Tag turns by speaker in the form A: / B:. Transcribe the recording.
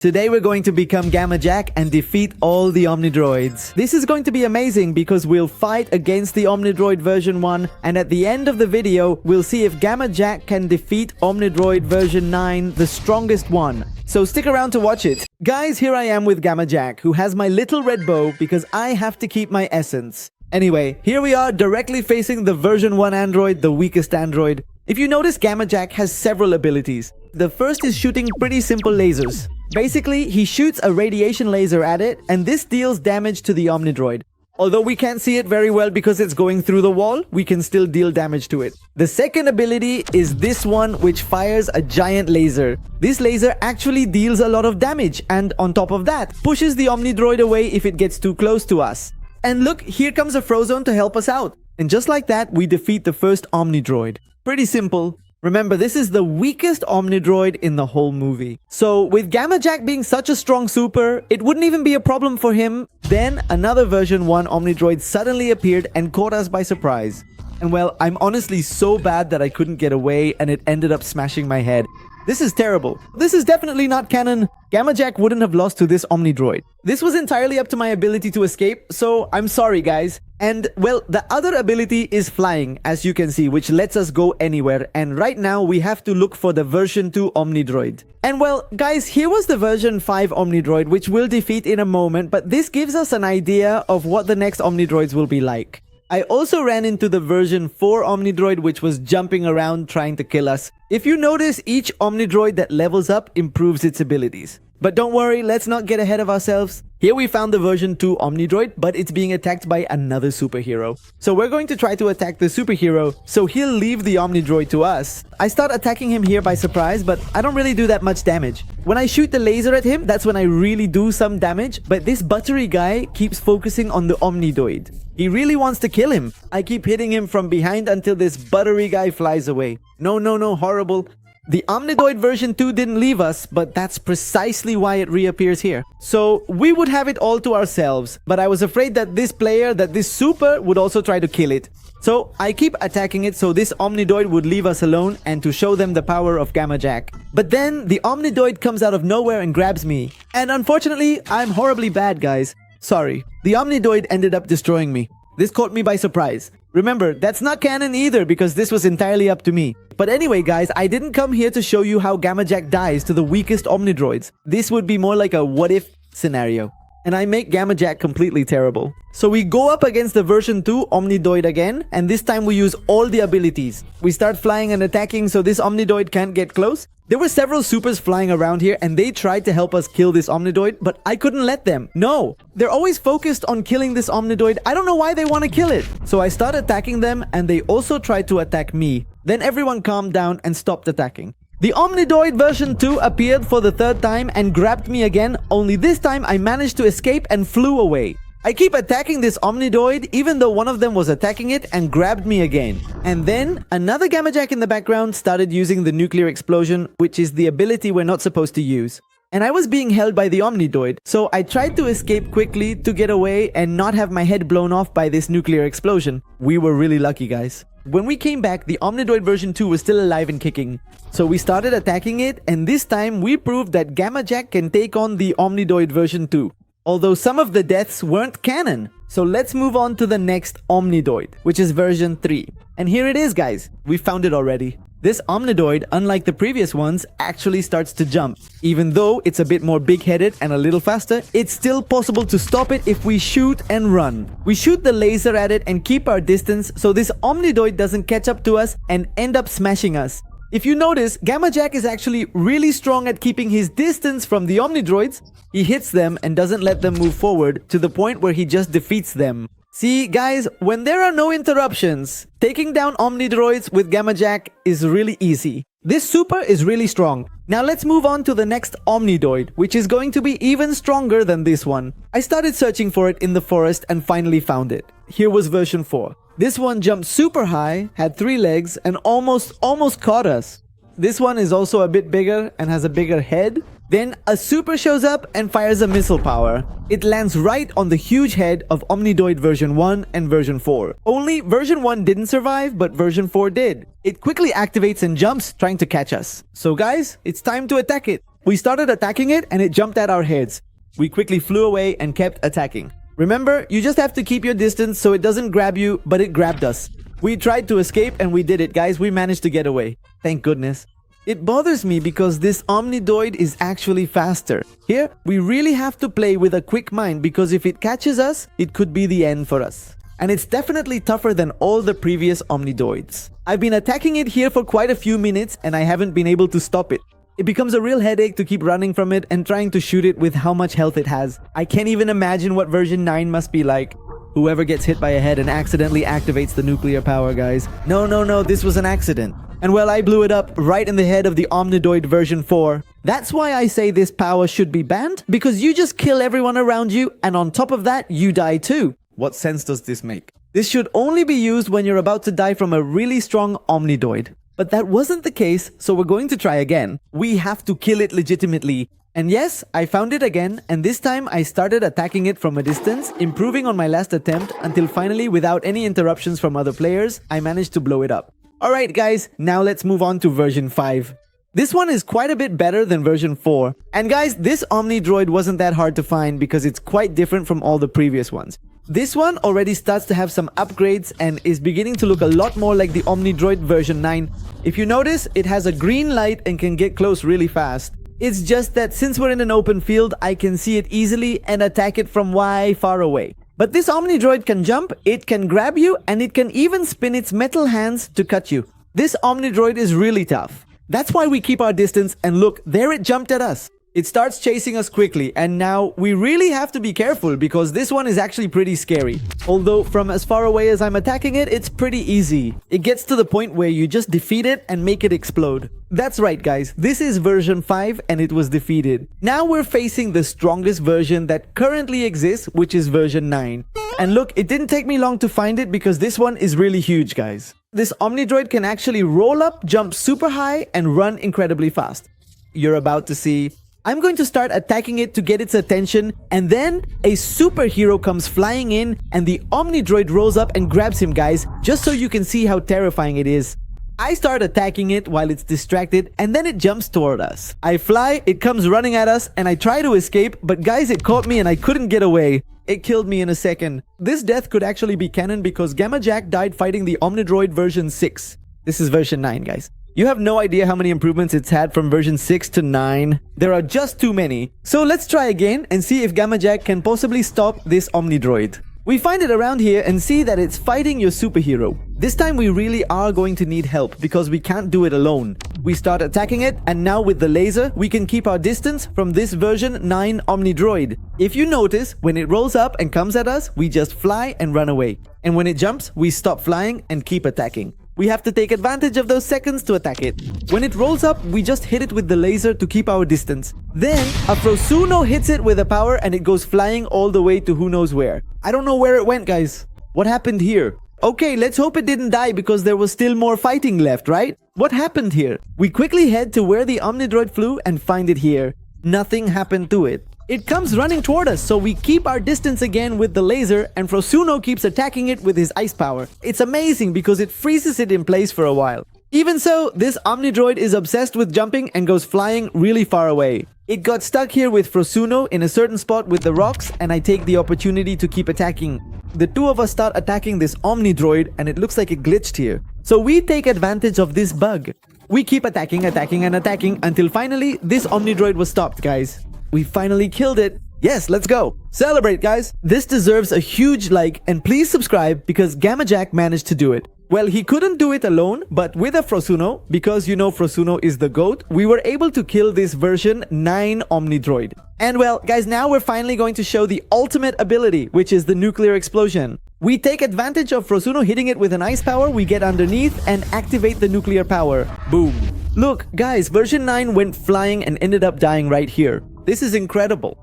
A: Today we're going to become Gamma Jack and defeat all the Omnidroids. This is going to be amazing because we'll fight against the Omnidroid version 1, and at the end of the video, we'll see if Gamma Jack can defeat Omnidroid version 9, the strongest one. So stick around to watch it. Guys, here I am with Gamma Jack, who has my little red bow because I have to keep my essence. Anyway, here we are directly facing the version 1 android, the weakest android. If you notice, Gamma Jack has several abilities. The first is shooting pretty simple lasers. Basically, he shoots a radiation laser at it, and this deals damage to the Omnidroid. Although we can't see it very well because it's going through the wall, we can still deal damage to it. The second ability is this one, which fires a giant laser. This laser actually deals a lot of damage, and on top of that, pushes the Omnidroid away if it gets too close to us. And look, here comes a Frozone to help us out. And just like that, we defeat the first Omnidroid. Pretty simple. Remember, this is the weakest Omnidroid in the whole movie. So, with Gamma Jack being such a strong super, it wouldn't even be a problem for him. Then, another version 1 Omnidroid suddenly appeared and caught us by surprise. And well, I'm honestly so bad that I couldn't get away and it ended up smashing my head. This is terrible. This is definitely not canon. Gamma Jack wouldn't have lost to this Omnidroid. This was entirely up to my ability to escape, so I'm sorry guys. And well, the other ability is flying, as you can see, which lets us go anywhere. And right now, we have to look for the version 2 Omnidroid. And well, guys, here was the version 5 Omnidroid, which we'll defeat in a moment, but this gives us an idea of what the next Omnidroids will be like. I also ran into the version 4 Omnidroid, which was jumping around trying to kill us. If you notice, each Omnidroid that levels up improves its abilities. But don't worry, let's not get ahead of ourselves. Here we found the version 2 Omnidroid, but it's being attacked by another superhero. So we're going to try to attack the superhero, so he'll leave the Omnidroid to us. I start attacking him here by surprise, but I don't really do that much damage. When I shoot the laser at him, that's when I really do some damage, but this buttery guy keeps focusing on the Omnidroid. He really wants to kill him. I keep hitting him from behind until this buttery guy flies away. No, horrible. The Omnidroid version 2 didn't leave us, but that's precisely why it reappears here. So, we would have it all to ourselves, but I was afraid that this super would also try to kill it. So, I keep attacking it so this Omnidroid would leave us alone and to show them the power of Gamma Jack. But then, the Omnidroid comes out of nowhere and grabs me. And unfortunately, I'm horribly bad, guys. Sorry. The Omnidroid ended up destroying me. This caught me by surprise. Remember, that's not canon either because this was entirely up to me. But anyway guys, I didn't come here to show you how Gamma Jack dies to the weakest Omnidroids. This would be more like a what if scenario. And I make Gamma Jack completely terrible. So we go up against the version 2 Omnidroid again, and this time we use all the abilities. We start flying and attacking so this Omnidroid can't get close. There were several supers flying around here and they tried to help us kill this Omnidroid, but I couldn't let them. No, they're always focused on killing this Omnidroid. I don't know why they want to kill it. So I start attacking them and they also tried to attack me. Then everyone calmed down and stopped attacking. The Omnidroid version 2 appeared for the third time and grabbed me again, only this time I managed to escape and flew away. I keep attacking this Omnidroid even though one of them was attacking it and grabbed me again. And then, another Gamma Jack in the background started using the nuclear explosion, which is the ability we're not supposed to use. And I was being held by the Omnidroid, so I tried to escape quickly to get away and not have my head blown off by this nuclear explosion. We were really lucky, guys. When we came back, the Omnidroid version 2 was still alive and kicking. So we started attacking it, and this time we proved that Gamma Jack can take on the Omnidroid version 2. Although some of the deaths weren't canon. So let's move on to the next Omnidroid, which is version 3. And here it is, guys. We found it already. This Omnidroid, unlike the previous ones, actually starts to jump. Even though it's a bit more big-headed and a little faster, it's still possible to stop it if we shoot and run. We shoot the laser at it and keep our distance so this Omnidroid doesn't catch up to us and end up smashing us. If you notice, Gamma Jack is actually really strong at keeping his distance from the Omnidroids. He hits them and doesn't let them move forward to the point where he just defeats them. See, guys, when there are no interruptions, taking down Omnidroids with Gamma Jack is really easy. This super is really strong. Now let's move on to the next Omnidroid, which is going to be even stronger than this one. I started searching for it in the forest and finally found it. Here was version 4. This one jumped super high, had 3 legs, and almost caught us. This one is also a bit bigger and has a bigger head. Then a super shows up and fires a missile power. It lands right on the huge head of Omnidroid version 1 and version 4. Only version 1 didn't survive, but version 4 did. It quickly activates and jumps, trying to catch us. So guys, it's time to attack it. We started attacking it and it jumped at our heads. We quickly flew away and kept attacking. Remember, you just have to keep your distance so it doesn't grab you, but it grabbed us. We tried to escape and we did it, guys. We managed to get away. Thank goodness. It bothers me because this Omnidroid is actually faster. Here, we really have to play with a quick mind because if it catches us, it could be the end for us. And it's definitely tougher than all the previous Omnidroids. I've been attacking it here for quite a few minutes and I haven't been able to stop it. It becomes a real headache to keep running from it and trying to shoot it with how much health it has. I can't even imagine what version 9 must be like. Whoever gets hit by a head and accidentally activates the nuclear power, guys. No, this was an accident. And well, I blew it up right in the head of the Omnidroid version 4. That's why I say this power should be banned, because you just kill everyone around you, and on top of that, you die too. What sense does this make? This should only be used when you're about to die from a really strong Omnidroid. But that wasn't the case, so we're going to try again. We have to kill it legitimately. And yes, I found it again, and this time I started attacking it from a distance, improving on my last attempt until finally, without any interruptions from other players, I managed to blow it up. Alright guys, now let's move on to version 5. This one is quite a bit better than version 4. And guys, this Omnidroid wasn't that hard to find because it's quite different from all the previous ones. This one already starts to have some upgrades and is beginning to look a lot more like the Omnidroid version 9. If you notice, it has a green light and can get close really fast. It's just that since we're in an open field, I can see it easily and attack it from way far away. But this Omnidroid can jump, it can grab you, and it can even spin its metal hands to cut you. This Omnidroid is really tough. That's why we keep our distance, and look, there it jumped at us. It starts chasing us quickly, and now we really have to be careful because this one is actually pretty scary. Although from as far away as I'm attacking it, it's pretty easy. It gets to the point where you just defeat it and make it explode. That's right guys, this is version 5 and it was defeated. Now we're facing the strongest version that currently exists, which is version 9. And look, it didn't take me long to find it because this one is really huge guys. This Omnidroid can actually roll up, jump super high, and run incredibly fast. You're about to see. I'm going to start attacking it to get its attention, and then a superhero comes flying in and the Omnidroid rolls up and grabs him guys, just so you can see how terrifying it is. I start attacking it while it's distracted and then it jumps toward us. I fly, it comes running at us and I try to escape, but guys, it caught me and I couldn't get away. It killed me in a second. This death could actually be canon because Gamma Jack died fighting the Omnidroid version 6. This is version 9 guys. You have no idea how many improvements it's had from version 6 to 9. There are just too many. So let's try again and see if Gamma Jack can possibly stop this Omnidroid. We find it around here and see that it's fighting your superhero. This time we really are going to need help because we can't do it alone. We start attacking it, and now with the laser, we can keep our distance from this version 9 Omnidroid. If you notice, when it rolls up and comes at us, we just fly and run away. And when it jumps, we stop flying and keep attacking. We have to take advantage of those seconds to attack it. When it rolls up, we just hit it with the laser to keep our distance. Then, a Frosuno hits it with a power and it goes flying all the way to who knows where. I don't know where it went, guys. What happened here? Okay, let's hope it didn't die because there was still more fighting left, right? What happened here? We quickly head to where the Omnidroid flew and find it here. Nothing happened to it. It comes running toward us, so we keep our distance again with the laser, and Frosuno keeps attacking it with his ice power. It's amazing because it freezes it in place for a while. Even so, this Omnidroid is obsessed with jumping and goes flying really far away. It got stuck here with Frosuno in a certain spot with the rocks, and I take the opportunity to keep attacking. The two of us start attacking this Omnidroid, and it looks like it glitched here. So we take advantage of this bug. We keep attacking until finally this Omnidroid was stopped, guys. We finally killed it. Yes, let's go. Celebrate, guys. This deserves a huge like, and please subscribe because Gamma Jack managed to do it. Well, he couldn't do it alone, but with a Frosuno, because you know Frosuno is the GOAT, we were able to kill this version 9 Omnidroid. And well, guys, now we're finally going to show the ultimate ability, which is the nuclear explosion. We take advantage of Frosuno hitting it with an ice power, we get underneath and activate the nuclear power. Boom. Look, guys, version 9 went flying and ended up dying right here. This is incredible.